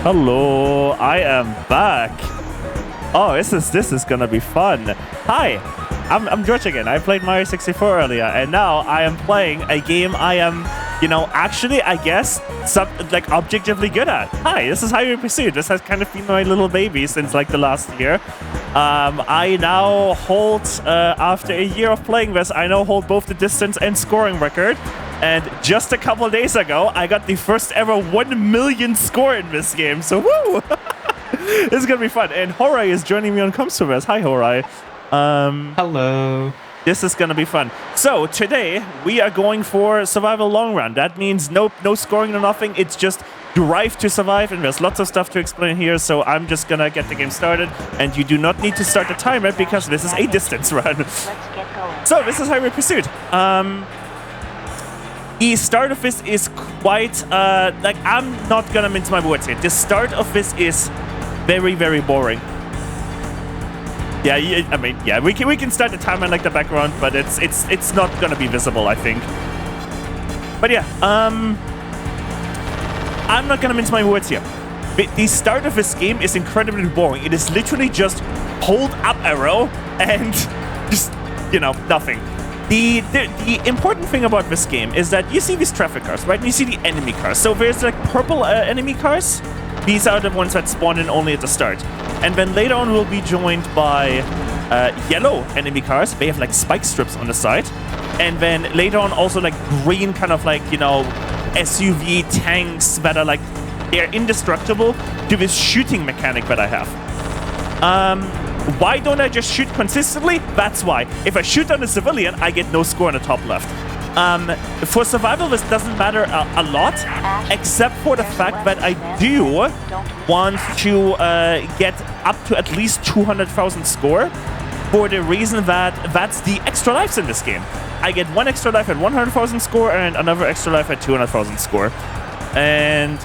Hello, I am back. Oh, this is gonna be fun. Hi, I'm George again. I played Mario 64 earlier, and now I am playing a game I am, actually, I guess, objectively good at. Hi, this is Highway Pursuit. This has kind of been my little baby since like the last year. I now hold, after a year of playing this, I now hold both the distance and scoring record. And just a couple days ago, I got the first ever 1 million score in this game. So, woo! This is gonna be fun. And Horai is joining me on Comstorverse. Hi, Horai. Hello. This is gonna be fun. So today we are going for survival long run. That means no scoring or nothing. It's just drive to survive, and there's lots of stuff to explain here. So I'm just gonna get the game started, and you do not need to start the timer because this is a distance run. Let's get going. So this is Highway Pursuit. The start of this is quite, I'm not gonna mince my words here. The start of this is very, very boring. Yeah, we can start the timer in like the background, but it's not gonna be visible, I think. But yeah, I'm not gonna mince my words here. The start of this game is incredibly boring. It is literally just hold up arrow and just, nothing. The important thing about this game is that you see these traffic cars, right? And you see the enemy cars. So there's like purple enemy cars. These are the ones that spawn in only at the start. And then later on we'll be joined by yellow enemy cars. They have like spike strips on the side. And then later on also like green kind of like, SUV tanks that are like, they're indestructible to this shooting mechanic that I have. Why don't I just shoot consistently? That's why. If I shoot on a civilian, I get no score on the top left. For survival, this doesn't matter a lot, except for the fact that I do want to get up to at least 200,000 score, for the reason that that's the extra lives in this game. I get one extra life at 100,000 score and another extra life at 200,000 score. And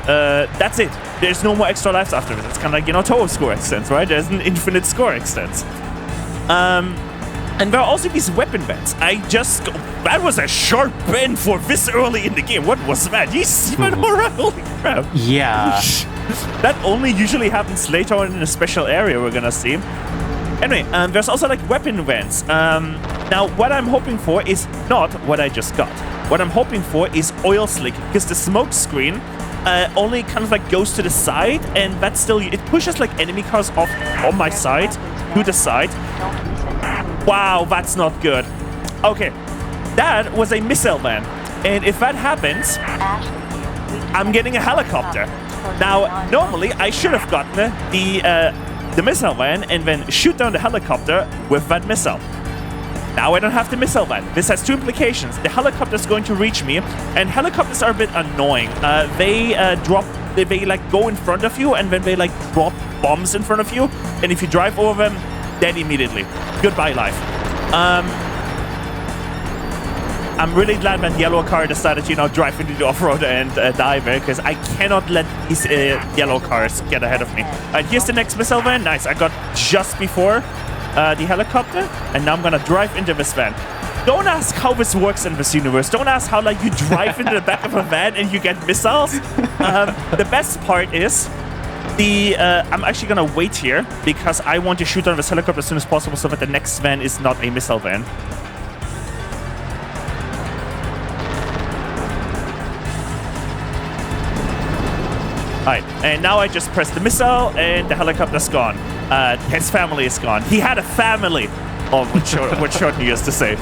that's it. There's no more extra lives after this. It's kind of like, Touhou score extents, right? There's an infinite score extents. And there are also these weapon bends. That was a sharp bend for this early in the game. What was that? You see that, Horai? Holy crap. Yeah. That only usually happens later on in a special area we're gonna see. Anyway, there's also like weapon vents. Now, what I'm hoping for is not what I just got. What I'm hoping for is oil slick, because the smoke screen only kind of like goes to the side, and that's still, it pushes like enemy cars off on my side, to the side. Wow, that's not good. Okay, that was a missile van, and if that happens, I'm getting a helicopter. Now, normally I should have gotten the missile van and then shoot down the helicopter with that missile. Now I don't have the missile van. This has two implications. The helicopter is going to reach me, and helicopters are a bit annoying. They like go in front of you, and then they like drop bombs in front of you, and if you drive over them, dead immediately. Goodbye life. I'm really glad that yellow car decided to drive into the off-road and die there, because I cannot let these yellow cars get ahead of me. Alright, here's the next missile van. Nice, I got just before the helicopter, and now I'm gonna drive into this van. Don't ask how this works in this universe. Don't ask how like you drive into the back of a van and you get missiles. The best part is I'm actually gonna wait here because I want to shoot on this helicopter as soon as possible so that the next van is not a missile van. Alright, and now I just press the missile and the helicopter's gone. His family is gone. He had a family. Oh, what Shorten used to say.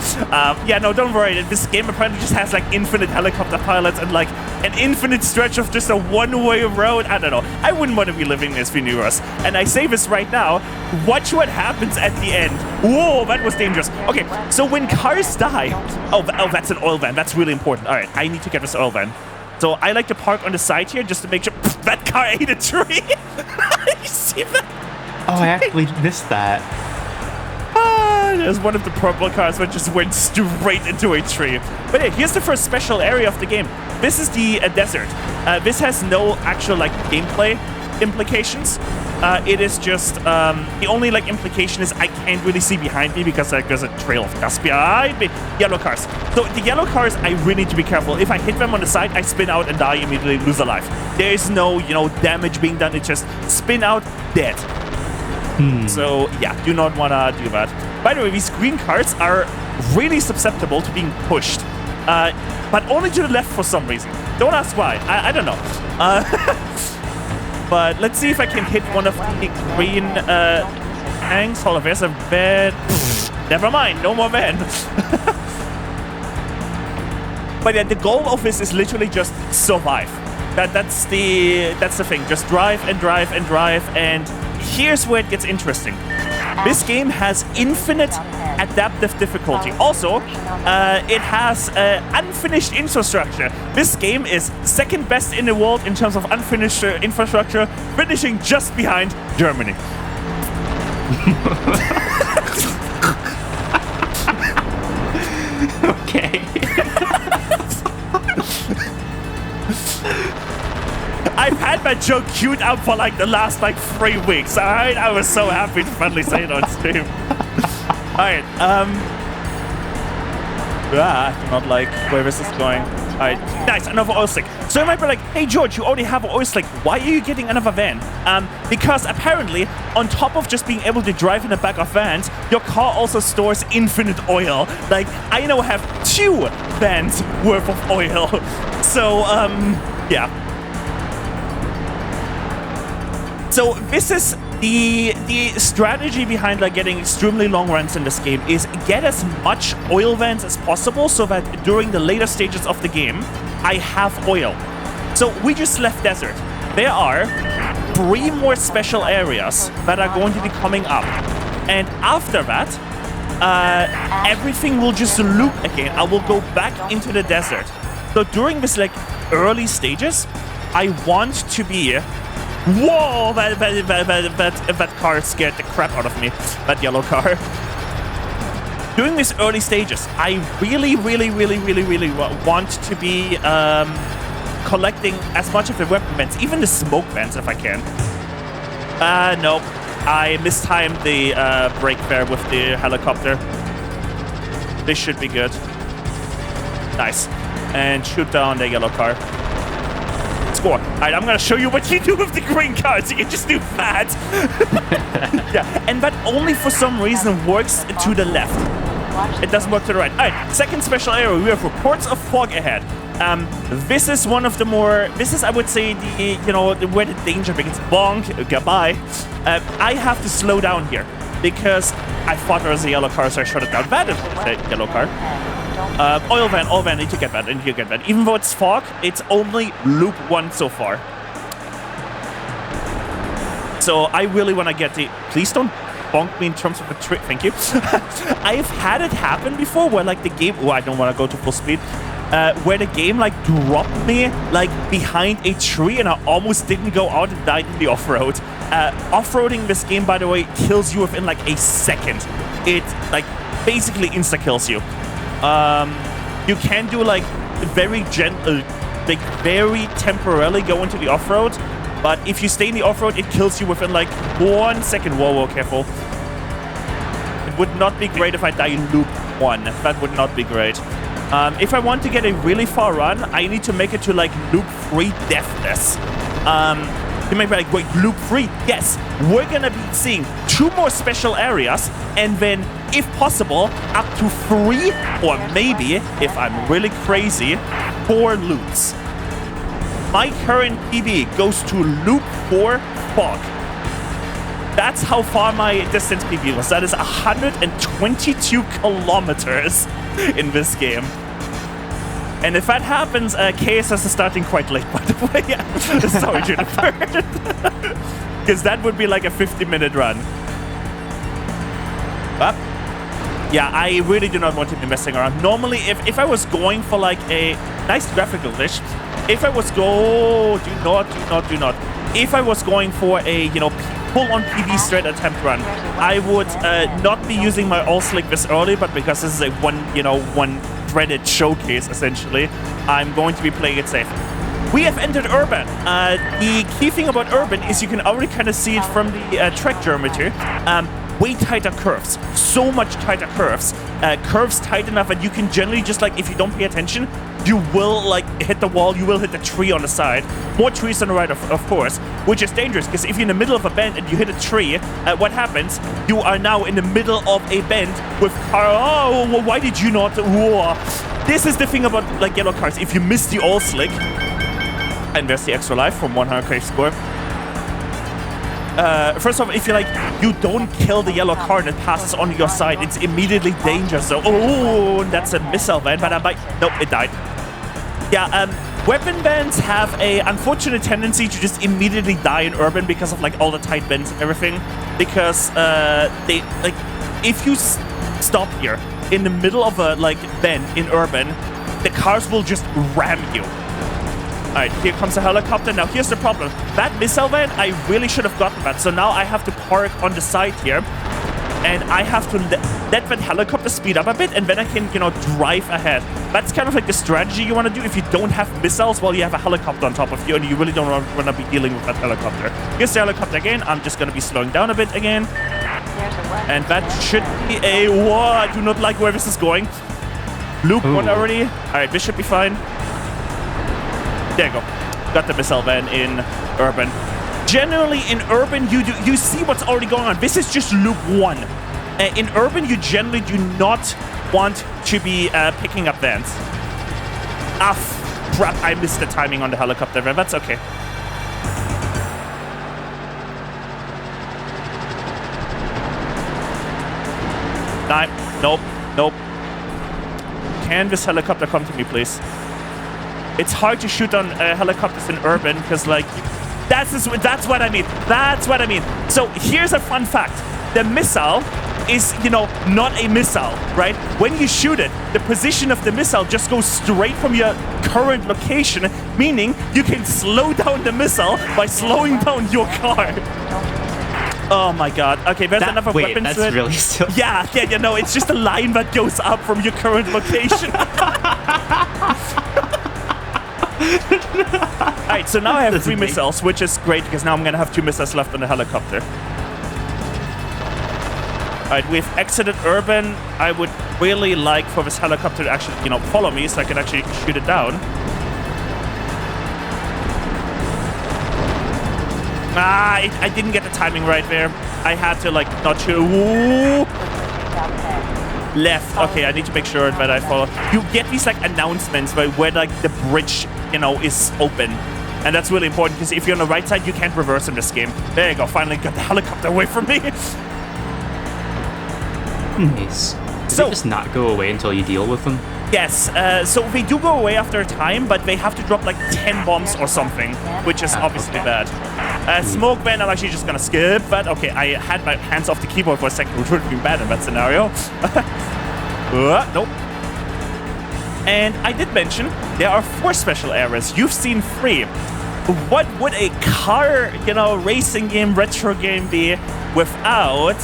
Yeah, no, don't worry. This game apparently just has like infinite helicopter pilots and like an infinite stretch of just a one-way road. I don't know. I wouldn't want to be living in this universe. And I say this right now. Watch what happens at the end. Whoa, that was dangerous. Okay, so when cars die... Oh, that's an oil van. That's really important. All right, I need to get this oil van. So I like to park on the side here just to make sure... That car ate a tree. You see that? Oh, I actually missed that. There's one of the purple cars that just went straight into a tree. But yeah, here's the first special area of the game. This is the desert. This has no actual like gameplay. implications. It is just the only like implication is I can't really see behind me because there's a trail of dust behind me. Yellow cars. So the yellow cars, I really need to be careful. If I hit them on the side, I spin out and die immediately, lose a life. There is no, damage being done. It just spin out, dead. So yeah, do not want to do that. By the way, these green cars are really susceptible to being pushed, but only to the left for some reason. Don't ask why. I don't know. But let's see if I can hit one of the green tanks. Hold on, there's a van. Never mind, no more van. But yeah, the goal of this is literally just survive. That's the thing. Just drive and drive and drive. And here's where it gets interesting. This game has infinite adaptive difficulty. Also, it has unfinished infrastructure. This game is second best in the world in terms of unfinished infrastructure, finishing just behind Germany. Okay. I've had that joke queued up for like the last 3 weeks, alright? I was so happy to finally say it on stream. Alright, I do not like where this is going. Alright, nice, another oil slick. So you might be like, hey George, you already have an oil slick. Why are you getting another van? Because apparently, on top of just being able to drive in the back of vans, your car also stores infinite oil. Like, I now have 2 vans worth of oil. So, yeah. So this is the strategy behind getting extremely long runs in this game is get as much oil vans as possible so that during the later stages of the game, I have oil. So we just left desert. There are 3 more special areas that are going to be coming up. And after that, everything will just loop again. I will go back into the desert. So during this early stages, I want to be... Whoa! That car scared the crap out of me. That yellow car. During these early stages, I really want to be collecting as much of the weapon vents, even the smoke vents if I can. Nope. I mistimed the brake there with the helicopter. This should be good. Nice. And shoot down the yellow car. Score. Alright, I'm gonna show you what you do with the green cards. You can just do that. Yeah, and that only for some reason works to the left. It doesn't work to the right. Alright, second special area. We have reports of fog ahead. This is one of the more... This is, I would say, the where the danger begins. Bonk. Goodbye. I have to slow down here because I thought there was a yellow car, so I shut it down. That is a yellow car. Oil van, I need to get that, Even though it's fog, it's only loop 1 so far. So I really want to get the... Please don't bonk me in terms of a trick, thank you. I've had it happen before where the game... Oh, I don't want to go to full speed. Where the game dropped me behind a tree and I almost didn't go out and died in the off-road. Off-roading this game, by the way, kills you within a second. It basically insta-kills you. You can do very gentle, very temporarily go into the off-road, but if you stay in the off-road, it kills you within 1 second. Whoa, careful. It would not be great if I die in loop 1. That would not be great. If I want to get a really far run, I need to make it to loop 3 deathless. You might be like, wait, loop 3? Yes, we're gonna be seeing 2 more special areas, and then, if possible, up to 3, or maybe, if I'm really crazy, 4 loops. My current PB goes to loop 4 fog. That's how far my distance PB was. That is 122 kilometers in this game. And if that happens, KSS is starting quite late, by the way. Yeah. Sorry, Juniper. Because that would be a 50-minute run. But, yeah, I really do not want to be messing around. Normally, if I was going for a nice graphical glitch, if I was do not. If I was going for a, full-on PB straight attempt run, I would not be using my all slick this early, but because this is a one dreaded showcase, essentially, I'm going to be playing it safe. we have entered urban. The key thing about urban is you can already kind of see it from the track geometry. Way tighter curves, so much tighter curves. Curves tight enough that you can generally just like, if you don't pay attention, you will like hit the wall, you will hit the tree on the side. More trees on the right, of course, which is dangerous because if you're in the middle of a bend and you hit a tree, what happens? You are now in the middle of a bend with car. Oh, well, why did you not? Whoa. This is the thing about like yellow cars. If you miss the all slick, and there's the extra life from 100k score. First of all, if you don't kill the yellow car and it passes on your side, it's immediately dangerous. So, oh, that's a missile van, but I might. Nope, it died. Yeah, weapon bans have a unfortunate tendency to just immediately die in urban because of like all the tight bends and everything. Because they like, if you stop here in the middle of a like bend in urban, the cars will just ram you. Alright, here comes a helicopter. Now, here's the problem. That missile van, I really should have gotten that. So now I have to park on the side here. And I have to let that helicopter speed up a bit. And then I can, you know, drive ahead. That's kind of like the strategy you want to do if you don't have missiles while you have a helicopter on top of you. And you really don't want to be dealing with that helicopter. Here's the helicopter again. I'm just going to be slowing down a bit again. And that should be a... Whoa, I do not like where this is going. Loop one already. Alright, this should be fine. There you go. Got the missile van in urban. Generally, in urban, you see what's already going on. This is just loop one. In urban, you generally do not want to be picking up vans. Ah, crap. I missed the timing on the helicopter van. That's okay. Nope. Nope. Can this helicopter come to me, please? It's hard to shoot on helicopters in urban because, like, that's what I mean. That's what I mean. So here's a fun fact. The missile is, you know, not a missile, right? When you shoot it, the position of the missile just goes straight from your current location, meaning you can slow down the missile by slowing down your car. Oh my god. Okay, there's enough of weapons. That's to it. really silly. Yeah, you know, it's just a line that goes up from your current location. Alright, so now I have 3 missiles, which is great because now I'm gonna have 2 missiles left on the helicopter. Alright, we've exited urban. I would really like for this helicopter to actually, you know, follow me so I can actually shoot it down. Ah, I didn't get the timing right there. I had to, like, not shoot. Ooh. Left. Okay, I need to make sure that I follow. You get these, like, announcements where like, the bridge, you know, is open. And that's really important, because if you're on the right side, you can't reverse in this game. There you go. Finally got the helicopter away from me. Nice. Does it just not go away until you deal with them? Yes. So they do go away after a time, but they have to drop, like, 10 bombs or something, which is obviously bad. Smoke ban, I'm actually just going to skip. But, okay, I had my hands off the keyboard for a second, which would have been bad in that scenario. Nope. And I did mention there are 4 special areas. You've seen 3. What would a car, you know, racing game, retro game be without...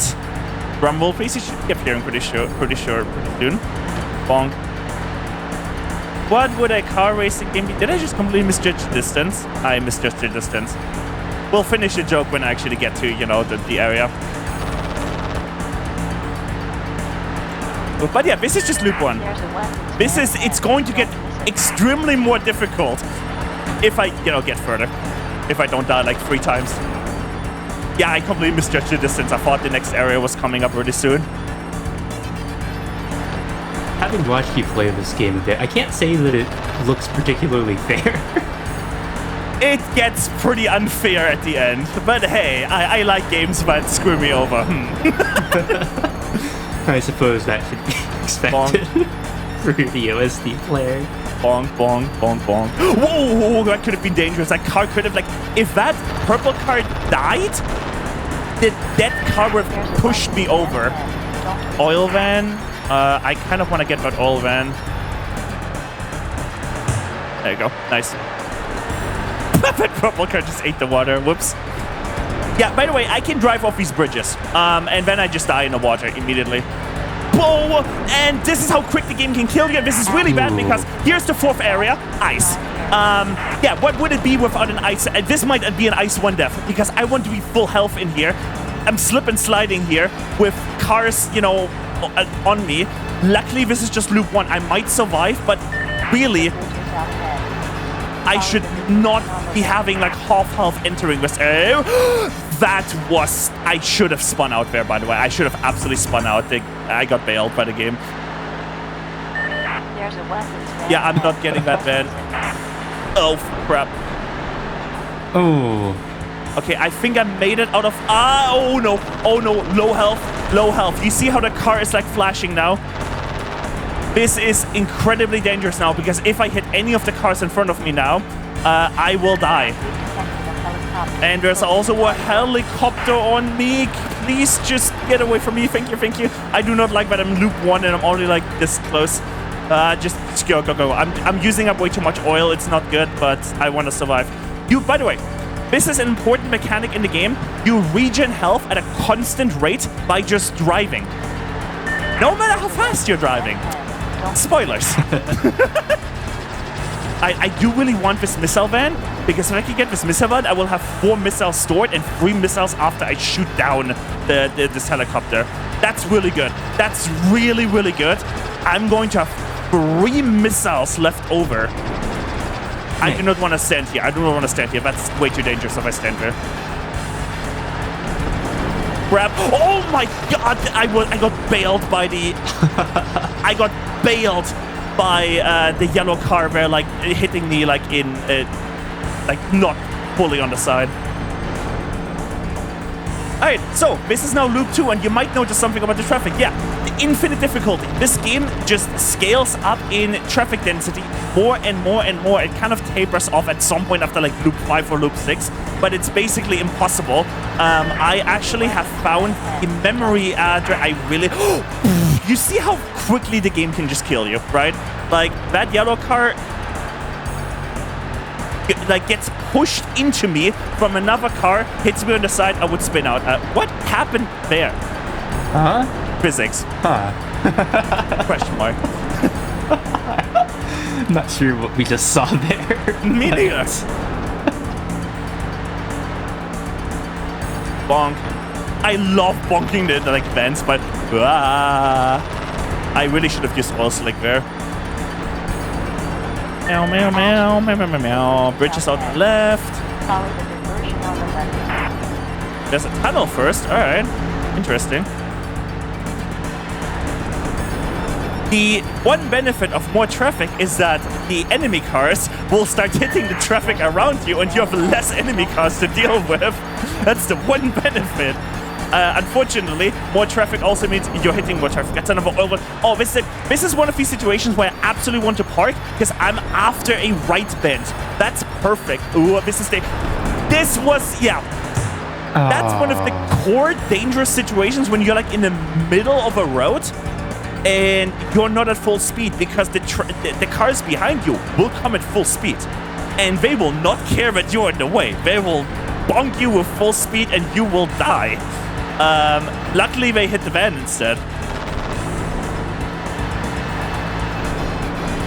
Rumble, please. You should be appearing pretty soon. Bonk. What would a car racing game be? Did I just completely misjudge the distance? I misjudged the distance. We'll finish the joke when I actually get to, you know, the area. But yeah, this is just loop 1. It's going to get extremely more difficult if I, you know, get further. If I don't die like 3 times. Yeah, I completely misjudged the distance. I thought the next area was coming up really soon. Having watched you play this game a bit, I can't say that it looks particularly fair. It gets pretty unfair at the end. But hey, I like games that screw me over. I suppose that should be expected for the OSD player. Bonk, bonk, bonk, bonk. Whoa, that could have been dangerous. That car could have, like, if that purple car died, that car would have pushed me over. Oil van. I kind of want to get that oil van. There you go. Nice. That purple car just ate the water. Whoops. Yeah, by the way, I can drive off these bridges. And then I just die in the water immediately. Whoa! And this is how quick the game can kill you. This is really bad because here's the 4th area. Ice. Yeah, what would it be without an ice? This might be an ice 1 death because I want to be full health in here. I'm slip and sliding here with cars, you know, on me. Luckily, this is just loop 1. I might survive, but really, I should not be having like half health entering this. That was... I should have spun out there, by the way. I should have absolutely spun out. I got bailed by the game. There's a weapons van. Yeah, I'm not getting that van. Oh, crap. Oh. Okay, I think I made it out of... oh, no. Oh, no. Low health. Low health. You see how the car is, like, flashing now? This is incredibly dangerous now, because if I hit any of the cars in front of me now, I will die. And there's also a helicopter on me. Please just get away from me. Thank you, thank you. I do not like that I'm loop 1 and I'm already, like, this close. Just go, go, go. I'm using up way too much oil. It's not good, but I want to survive. By the way, this is an important mechanic in the game. You regen health at a constant rate by just driving. No matter how fast you're driving. Spoilers. I do really want this missile van, because if I can get this missile van, I will have 4 missiles stored and 3 missiles after I shoot down this helicopter. That's really good. That's really, really good. I'm going to have 3 missiles left over. I do not want to stand here. I do not want to stand here. That's way too dangerous if I stand there. Grab. Oh my god! I got bailed by the... I got bailed by the yellow car where, like, hitting me, like, in... like, not fully on the side. Alright, so this is now loop 2, and you might notice something about the traffic. Yeah, the infinite difficulty. This game just scales up in traffic density more and more and more. It kind of tapers off at some point after like loop 5 or loop 6, but it's basically impossible. I actually have found the memory address. I really... You see how quickly the game can just kill you, right? Like, that yellow car... like gets pushed into me from another car, hits me on the side, I would spin out. What happened there? Huh? Physics. Huh. Question mark. Not sure what we just saw there. Me neither. Bonk. I love bonking the like vents, but I really should have used oil slick there. Meow, meow, meow, meow, meow, meow, meow. Bridges out the left. Follow the diversion on the left. There's a tunnel first. All right. Interesting. The one benefit of more traffic is that the enemy cars will start hitting the traffic around you and you have less enemy cars to deal with. That's the one benefit. Unfortunately, more traffic also means you're hitting more traffic. That's another oil one. Oh, this is one of these situations where I absolutely want to park because I'm after a right bend. That's perfect. Ooh, this is this was, yeah. That's one of the core dangerous situations when you're like in the middle of a road and you're not at full speed, because the cars behind you will come at full speed and they will not care that you're in the way. They will bonk you with full speed and you will die. Luckily they hit the van instead.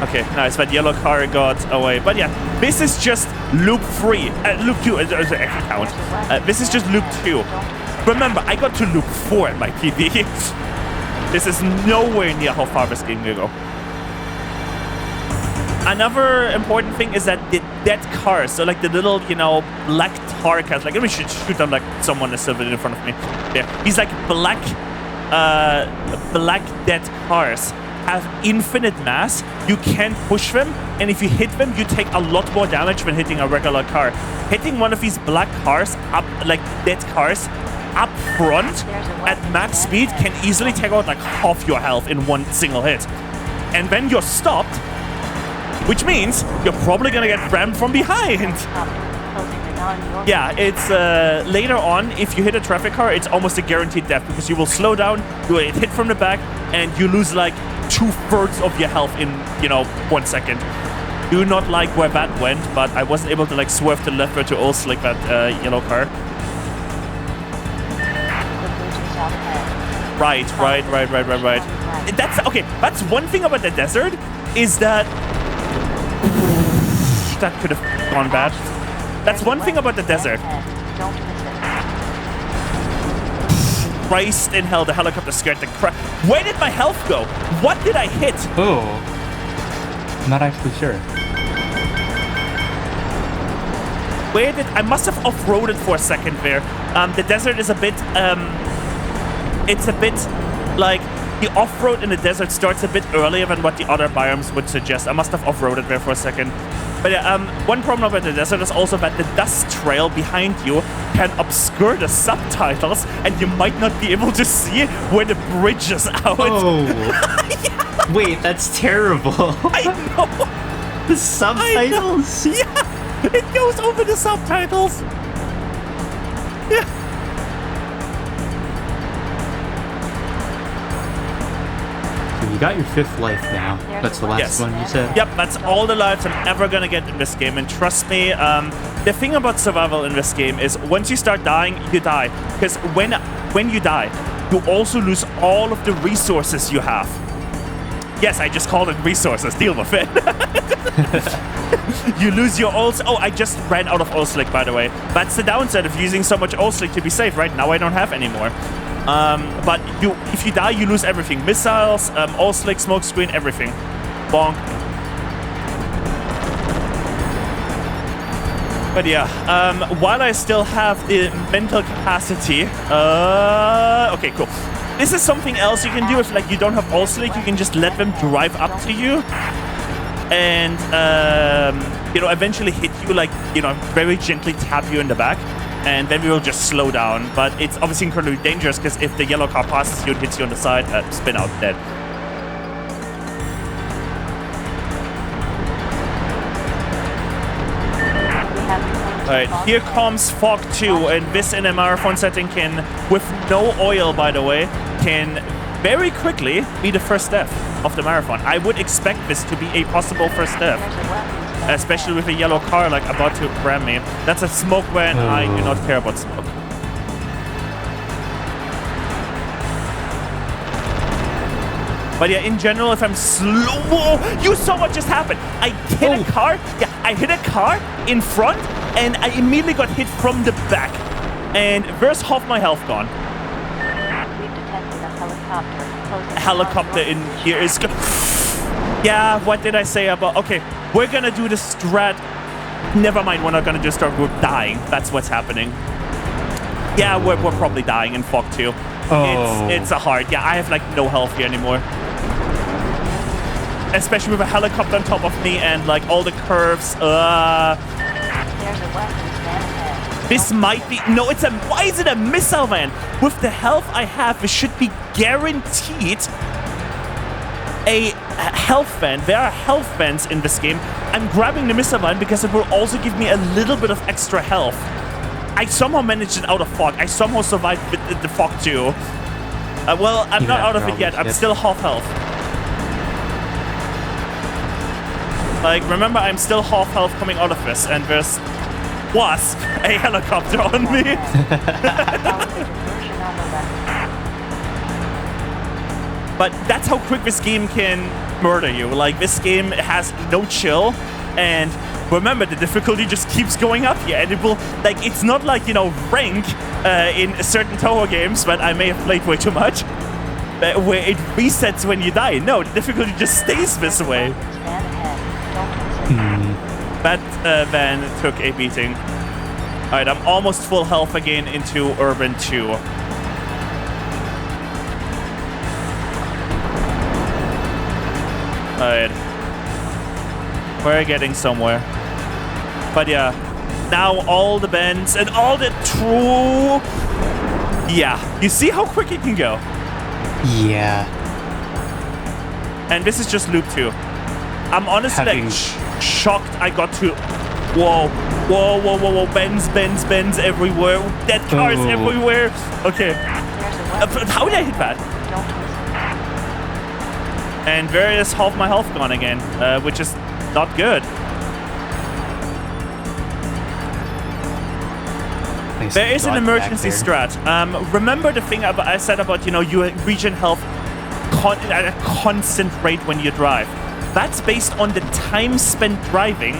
Okay, nice. That yellow car got away. But yeah, this is just loop 3. Loop 2. Count. This is just loop 2. Remember, I got to loop 4 at my PB. This is nowhere near how far this game will go. Another important thing is that the dead cars, so like the little, you know, black tar cars, like let me shoot them like someone is sitting in front of me. There. These like black dead cars have infinite mass. You can't push them, and if you hit them, you take a lot more damage than hitting a regular car. Hitting one of these black cars up, like dead cars, up front at max speed can easily take out like half your health in one single hit. And then you're stopped, which means you're probably gonna get rammed from behind. Yeah, it's later on, if you hit a traffic car, it's almost a guaranteed death, because you will slow down, you will get hit from the back, and you lose like 2/3 of your health in, you know, 1 second. Do not like where that went, but I wasn't able to like swerve to the left or to all slick that yellow car. Right. That's okay. That's one thing about the desert, is that that could have gone bad. That's one thing about the desert. Don't miss it. Christ in hell, the helicopter scared the crap. Where did my health go? What did I hit? Oh. I'm not actually sure. Where did I must have off-roaded for a second there. The desert is a bit it's a bit like the off-road in the desert starts a bit earlier than what the other biomes would suggest. I must have off-roaded there for a second. But yeah, one problem about the desert is also that the dust trail behind you can obscure the subtitles, and you might not be able to see where the bridge is out. Oh. Yeah. Wait, that's terrible. I know. The subtitles? Yeah. It goes over the subtitles. Yeah. So you got your 5th life now. That's the last Yes. one you said? Yep, that's all the lives I'm ever gonna get in this game. And trust me, the thing about survival in this game is once you start dying, you die. Because when you die, you also lose all of the resources you have. Yes, I just called it resources. Deal with it. You lose your oil. Oh, I just ran out of oil slick, by the way. That's the downside of using so much oil slick to be safe. Right now, I don't have any more. But if you die, you lose everything. Missiles, oil slick, smoke screen, everything. Bonk. But yeah, while I still have the mental capacity, okay, cool. This is something else you can do if like you don't have oil slick. You can just let them drive up to you, and you know, eventually hit you, like, you know, very gently tap you in the back, and then we will just slow down. But it's obviously incredibly dangerous because if the yellow car passes you and hits you on the side, spin out dead. Alright, here comes Fog 2, and this in a marathon setting can, with no oil by the way, can very quickly be the first death of the marathon. I would expect this to be a possible first death, especially with a yellow car like about to ram me. That's a smoke when I do not care about smoke. But yeah, in general, if I'm slow... Whoa! You saw what just happened! I hit a car... Yeah, I hit a car in front, and I immediately got hit from the back. And there's half my health gone. We've detected a helicopter. A helicopter in here is... Yeah, what did I say about... Okay, we're gonna do the strat... Never mind, we're not gonna do strat. We're dying. That's what's happening. Yeah, we're probably dying in Fog 2. Oh. It's a hard... Yeah, I have like no health here anymore. Especially with a helicopter on top of me and like all the curves. There's a weapons van ahead. This might be... No, it's a... Why is it a missile van? With the health I have, it should be guaranteed a health van. There are health vans in this game. I'm grabbing the missile van because it will also give me a little bit of extra health. I somehow managed it out of Fog. I somehow survived with the Fog 2. Well, I'm not out of it yet. I'm still half health. Like, remember, I'm still half health coming out of this, and there's was a helicopter on me. But that's how quick this game can murder you. Like, this game has no chill, and remember, the difficulty just keeps going up here, and it will, like, it's not like, you know, rank in certain Touhou games that I may have played way too much, where it resets when you die. No, the difficulty just stays this way. That van took a beating. Alright, I'm almost full health again into Urban 2. Alright. We're getting somewhere. But yeah, now all the bends and all the true... Yeah, you see how quick it can go? Yeah. And this is just loop 2. I'm honestly like shocked I got to... Whoa, whoa, whoa, whoa, whoa, bends everywhere, dead cars everywhere. Okay. How did I hit that? And there is half my health gone again, which is not good. There is an emergency strat. Remember the thing I said about, you know, you regen health at a constant rate when you drive. That's based on the time spent driving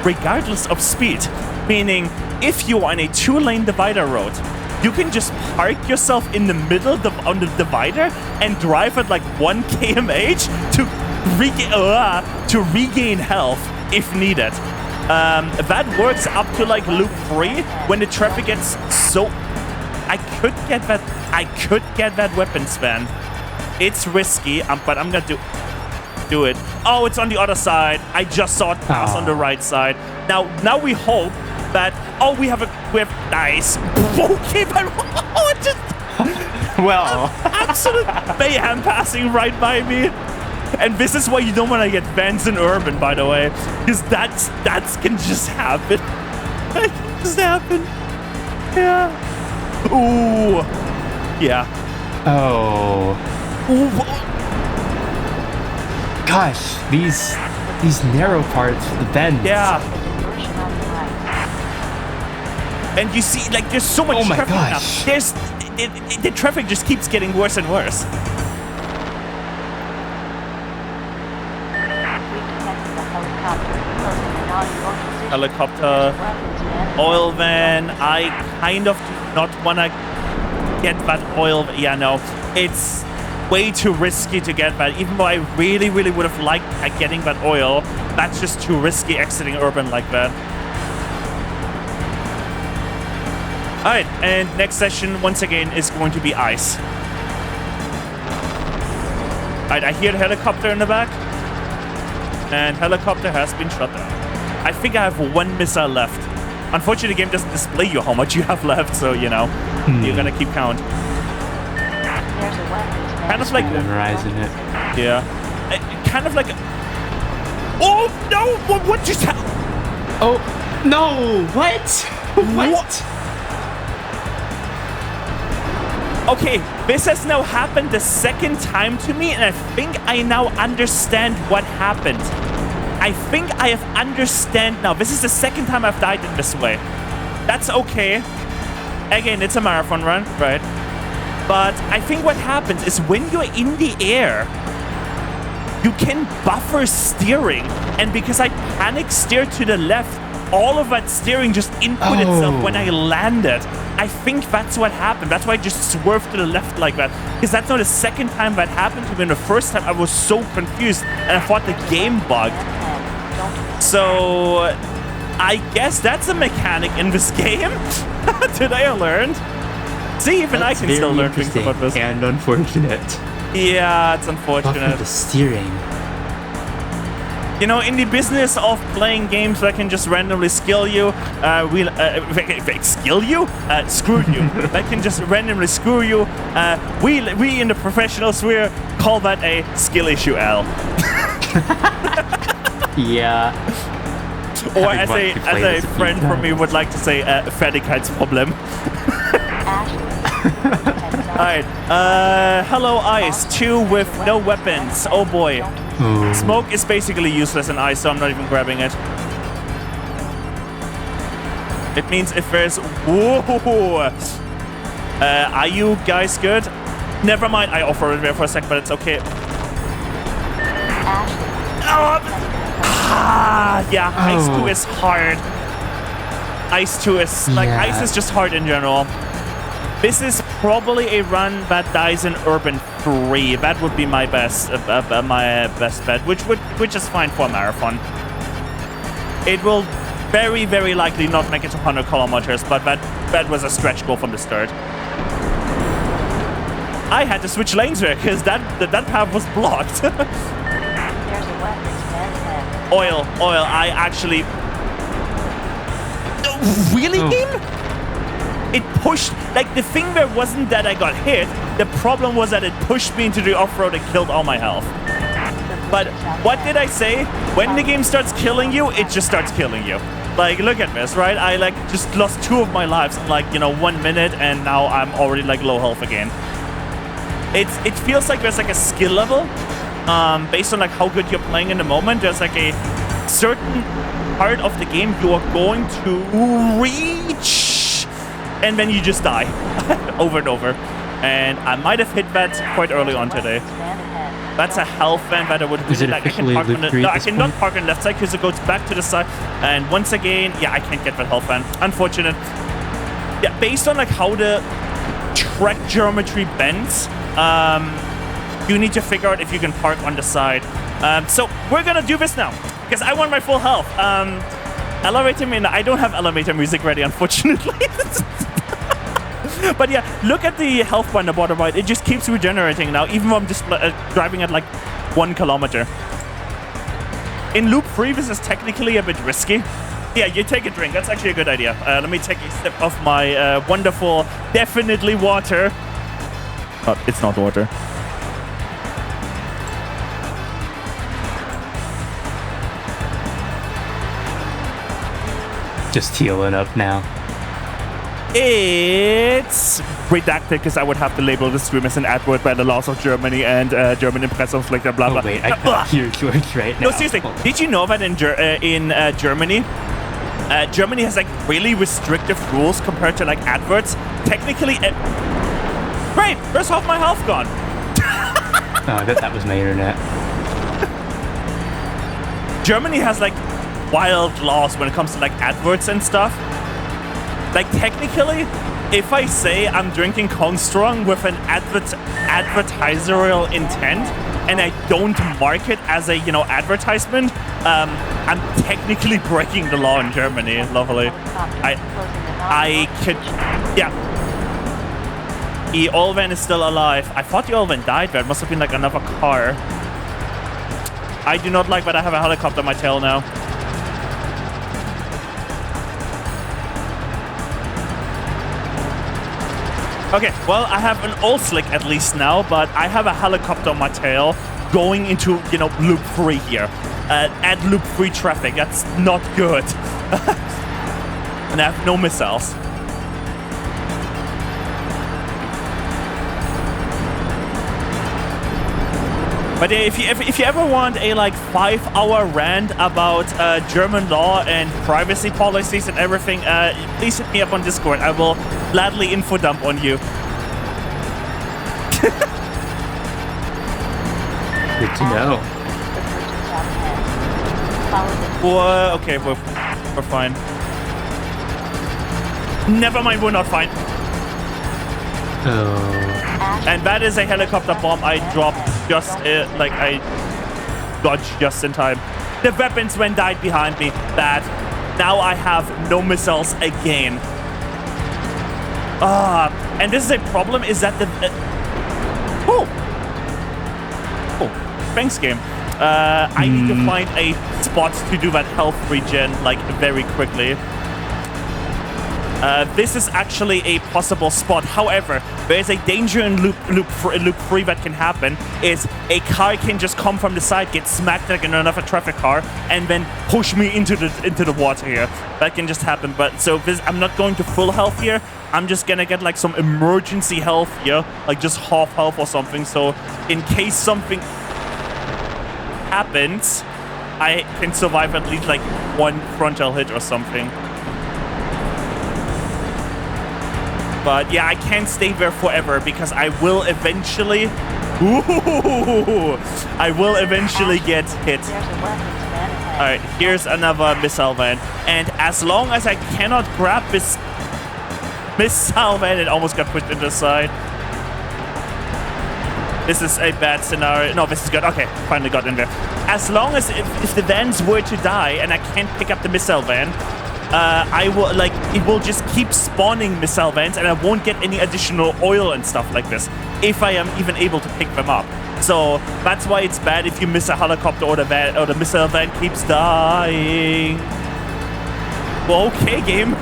regardless of speed. Meaning, if you are on a 2-lane divider road, you can just park yourself in the middle on the divider and drive at like 1 km/h to regain health if needed. That works up to like loop 3 when the traffic gets so... I could get that weapon span. It's risky, but I'm gonna do it. Oh, it's on the other side. I just saw it pass on the right side. Now we hope that... Oh, we have nice. Okay, but... Oh, it just... Well... Absolute mayhem passing right by me. And this is why you don't want to get vans in urban, by the way. Because that can just happen. That can just happen. Yeah. Ooh. Yeah. Oh. Ooh. Gosh, these narrow parts, the bends. Yeah. And you see, like, there's so much traffic now. The traffic just keeps getting worse and worse. Helicopter, oil van. I kind of do not want to get that oil. Yeah, no, it's way too risky to get that. Even though I really, really would have liked getting that oil, that's just too risky exiting urban like that. All right, and next session once again is going to be ice. All right, I hear the helicopter in the back, and helicopter has been shot down. I think I have 1 missile left. Unfortunately, the game doesn't display you how much you have left, so, you know, you're gonna keep count. Kind of like... Memorizing it. Yeah. Kind of like... Oh, no! What just happened? Oh, no! What? What? Okay, this has now happened the second time to me, and I think I now understand what happened. I think I have understand now. This is the second time I've died in this way. That's okay. Again, it's a marathon run, right? But I think what happens is when you're in the air, you can buffer steering. And because I panic steered to the left, all of that steering just input itself when I landed. I think that's what happened. That's why I just swerved to the left like that. Because that's not the second time that happened to me. The first time I was so confused and I thought the game bugged. So I guess that's a mechanic in this game. Today I learned. See, even I can still learn things about this. And unfortunate. Yeah, it's unfortunate. Buffer the steering. You know, in the business of playing games that can just randomly skill you, skill you? Screw you. That can just randomly screw you. We in the professional sphere call that a skill issue L. Yeah. Or as a friend from me would like to say, Fertigkeitsproblem. Alright, hello ice, 2 with no weapons. Oh boy. Smoke is basically useless in ice, so I'm not even grabbing it. It means if there's... Whoa! Are you guys good? Never mind, I offered it there for a sec, but it's okay. Yeah, Ice 2 is hard. Ice 2 is... Like, ice is just hard in general. This is probably a run that dies in Urban 3. That would be my best bet, which is fine for a marathon. It will very, very likely not make it to 100 kilometers, but that was a stretch goal from the start. I had to switch lanes there because that path was blocked. Oil. I actually... Really, game? It pushed... Like, the thing there wasn't that I got hit. The problem was that it pushed me into the off-road and killed all my health. But what did I say? When the game starts killing you, it just starts killing you. Like, look at this, right? I, like, just lost 2 of my lives in, like, you know, 1 minute, and now I'm already, like, low health again. It feels like there's, like, a skill level. Based on, like, how good you're playing in the moment. There's, like, a certain part of the game you are going to reach, and then you just die over and over. And I might have hit that quite early on today. That's a health van that I would Is really it like. I can officially park on loop the, 3 no, at I this cannot point? park on the left side because it goes back to the side. And once again, yeah, I can't get that health van. Unfortunate. Yeah, based on like how the track geometry bends, you need to figure out if you can park on the side. So we're gonna do this now because I want my full health. Elevator, I don't have elevator music ready, unfortunately. But yeah, look at the health bar on the bottom right. It just keeps regenerating now, even though I'm just driving at like 1 kilometer. In loop 3, this is technically a bit risky. Yeah, you take a drink. That's actually a good idea. Let me take a sip of my wonderful, definitely water. Oh, it's not water. Just healing up now. It's redacted because I would have to label the stream as an advert by the laws of Germany and German impressums like that, blah, blah. Oh wait, I can't hear George right now. No, seriously, did you know that in Germany, Germany has like really restrictive rules compared to like adverts? Technically, great, where's half my health gone? Oh, I bet that was my internet. Germany has like wild laws when it comes to like adverts and stuff. Like technically, if I say I'm drinking Kong Strong with an advertiserial intent and I don't mark it as a advertisement, I'm technically breaking the law in Germany. Lovely. I could, yeah. The oil van is still alive. I thought the oil van died there. It must have been like another car. I do not like that I have a helicopter on my tail now. Okay, well, I have an old slick at least now, but I have a helicopter on my tail going into, loop 3 here. At loop 3 traffic. That's not good. And I have no missiles. But if you ever want a like 5-hour rant about German law and privacy policies and everything, please hit me up on Discord. I will gladly info dump on you. Good to know. Whoa, okay, we're fine. Never mind, we're not fine. Oh. And that is a helicopter bomb I dropped just, I dodged just in time. The weapons when died behind me. Bad. Now I have no missiles again. And this is a problem, is that the... oh, thanks, game. I need to find a spot to do that health regen, like, very quickly. This is actually a possible spot. However, there is a danger in loop 3 that can happen. Is a car can just come from the side, get smacked like in another traffic car, and then push me into the water here. That can just happen. But so I'm not going to full health here. I'm just gonna get like some emergency health here, like just half health or something. So in case something happens, I can survive at least like one frontal hit or something. But yeah, I can't stay there forever because I will eventually... Ooh, I will eventually get hit. Alright, here's another missile van. And as long as I cannot grab this missile van, it almost got pushed to the side. This is a bad scenario. No, this is good. Okay, finally got in there. As long as if the vans were to die and I can't pick up the missile van, I will it will just keep spawning missile vans and I won't get any additional oil and stuff like this if I am even able to pick them up. So that's why it's bad if you miss a helicopter or the missile van keeps dying. Well, okay, game.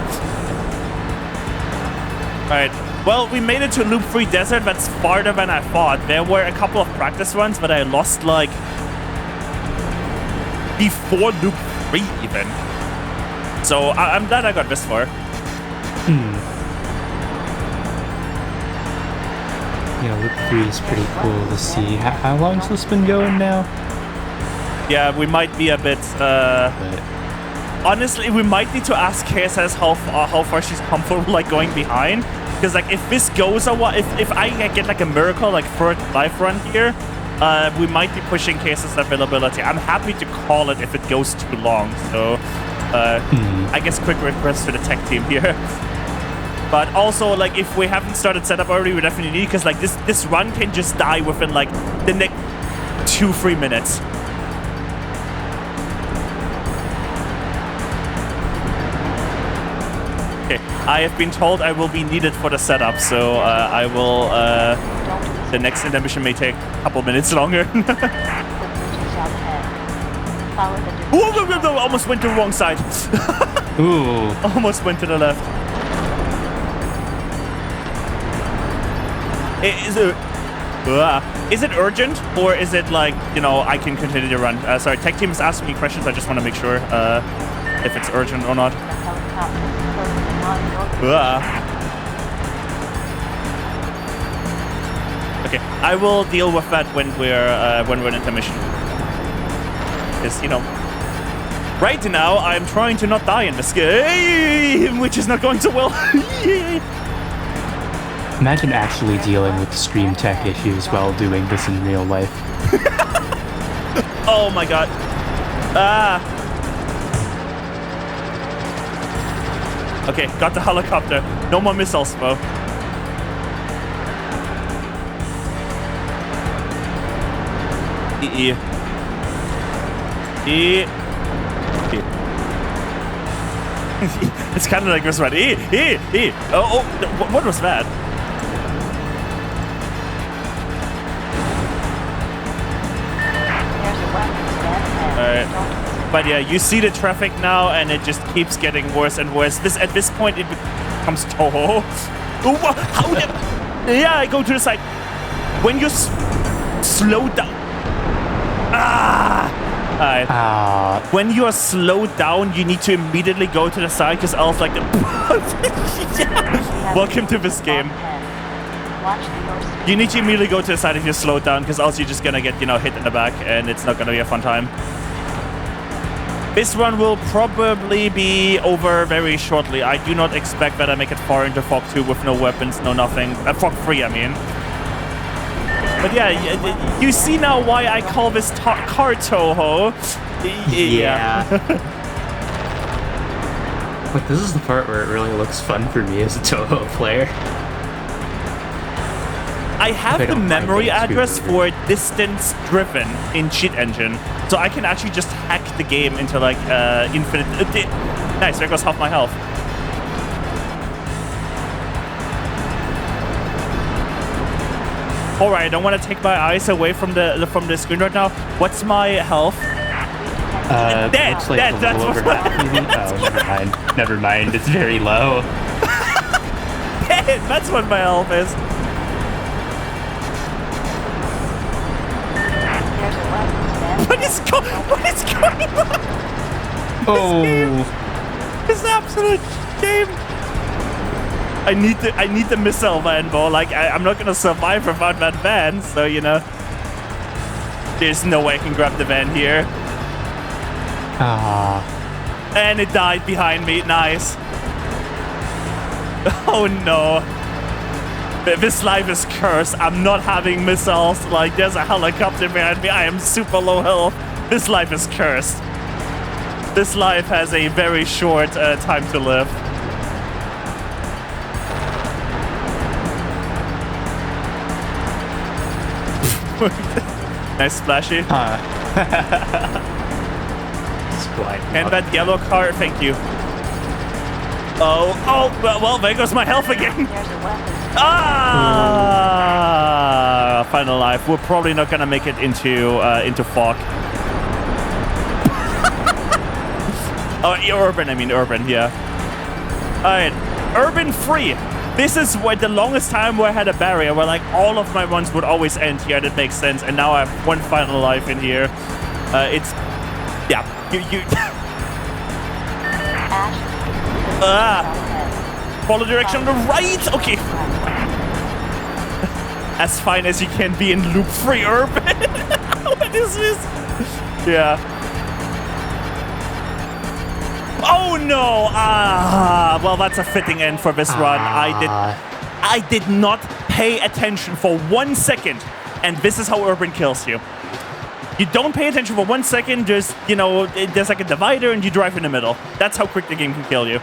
Alright. Well, we made it to Loop 3 Desert. That's farther than I thought. There were a couple of practice runs, but I lost like before Loop 3 even. So I'm glad I got this far. Yeah, Loop 3 is pretty cool to see. How long's this been going now? Yeah, we might be a bit... honestly, we might need to ask KSS how far she's comfortable like going behind. Because like if this goes a while, if I get like a miracle like third life run here, We might be pushing cases availability. I'm happy to call it if it goes too long. So I guess quick request to the tech team here. But also, like, if we haven't started setup already, we definitely need, because, like, this run can just die within, like, the next 2-3 minutes. Okay, I have been told I will be needed for the setup, so I will, the next intermission may take a couple minutes longer. Whoa, almost went to the wrong side. Ooh. Almost went to the left. Is it urgent, or is it like, you know, I can continue to run? Sorry, tech team is asking me questions. I just want to make sure if it's urgent or not. Okay, I will deal with that when we're in intermission. Because, you know, right now I'm trying to not die in this game, which is not going so well. Imagine actually dealing with stream tech issues while doing this in real life. Oh my god. Okay, got the helicopter. No more missiles, bro. It's kind of like this one. Oh, what was that? Alright. But yeah, you see the traffic now, and it just keeps getting worse and worse. At this point, it becomes Touhou. How did... Yeah, I go to the side. When you slow down... Alright. When you are slowed down, you need to immediately go to the side, because else, like... Welcome to this game. You need to immediately go to the side if you're slowed down, because else you're just gonna get, you know, hit in the back, and it's not gonna be a fun time. This run will probably be over very shortly. I do not expect that I make it far into Fog 2 with no weapons, no nothing. Fog 3, I mean. But yeah, you see now why I call this car Touhou. Yeah. Like, this is the part where it really looks fun for me as a Touhou player. I have the memory address for distance driven in Cheat Engine, so I can actually just hack the game into like infinite. Nice, there goes half my health. All right, I don't want to take my eyes away from the screen right now. What's my health? Dead. It's like dead. That's over half. Oh, never mind. It's very low. Dead. That's what my health is. What is going on? Oh, this absolute game. I need the missile van, bro. Like I'm not gonna survive without that van. So you know, there's no way I can grab the van here. And it died behind me. Nice. Oh no. This life is cursed. I'm not having missiles. Like, there's a helicopter behind me. I am super low health. This life is cursed. This life has a very short time to live. Nice splashy. And that yellow car, thank you. Oh, well, there goes my health again. Final life. We're probably not gonna make it into fog. Oh, urban. I mean urban. Yeah. All right, urban free. This is where the longest time where I had a barrier where like all of my runs would always end here. That makes sense. And now I have one final life in here. It's yeah. You. Follow direction on the right. Okay. As fine as you can be in loop free urban. What is this? Yeah. Oh no! Well, that's a fitting end for this run. I did not pay attention for 1 second And this is how urban kills you. You don't pay attention for 1 second, just, you know, there's like a divider and you drive in the middle. That's how quick the game can kill you.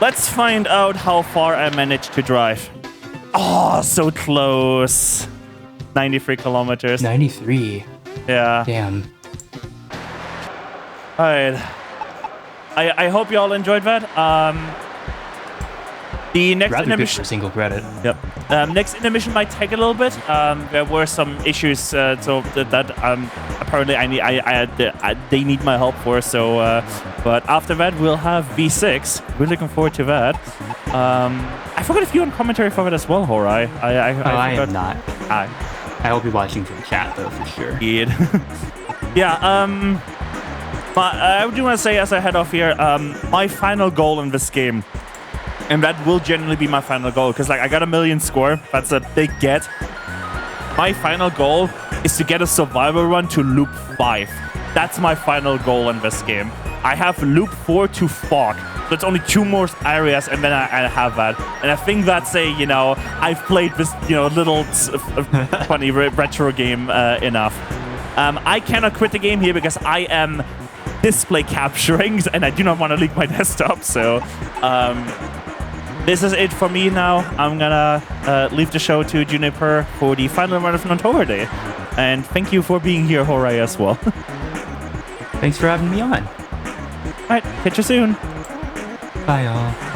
Let's find out how far I managed to drive. Oh, so close. 93 kilometers. 93. Yeah. Damn. All right. I hope you all enjoyed that. The next Rather good intermission. for single credit. Yep. Next intermission might take a little bit. There were some issues, so that apparently they need my help for. So, but after that we'll have V6. We're looking forward to that. I forgot if you on commentary for it as well, Horai. I am not. I will be watching from chat though for sure. Yeah. But I do want to say as I head off here, my final goal in this game. And that will generally be my final goal, because like I got a 1,000,000 score. That's a big get. My final goal is to get a survival run to loop 5. That's my final goal in this game. I have loop 4 to Fog. So it's only 2 more areas, and then I have that. And I think that's you know, I've played this, you know, little funny retro game enough. I cannot quit the game here because I am display capturing, and I do not want to leak my desktop. So, this is it for me now. I'm gonna leave the show to Juniper for the final run of October Day. And thank you for being here, Horai, as well. Thanks for having me on. Alright, catch you soon. Bye, y'all.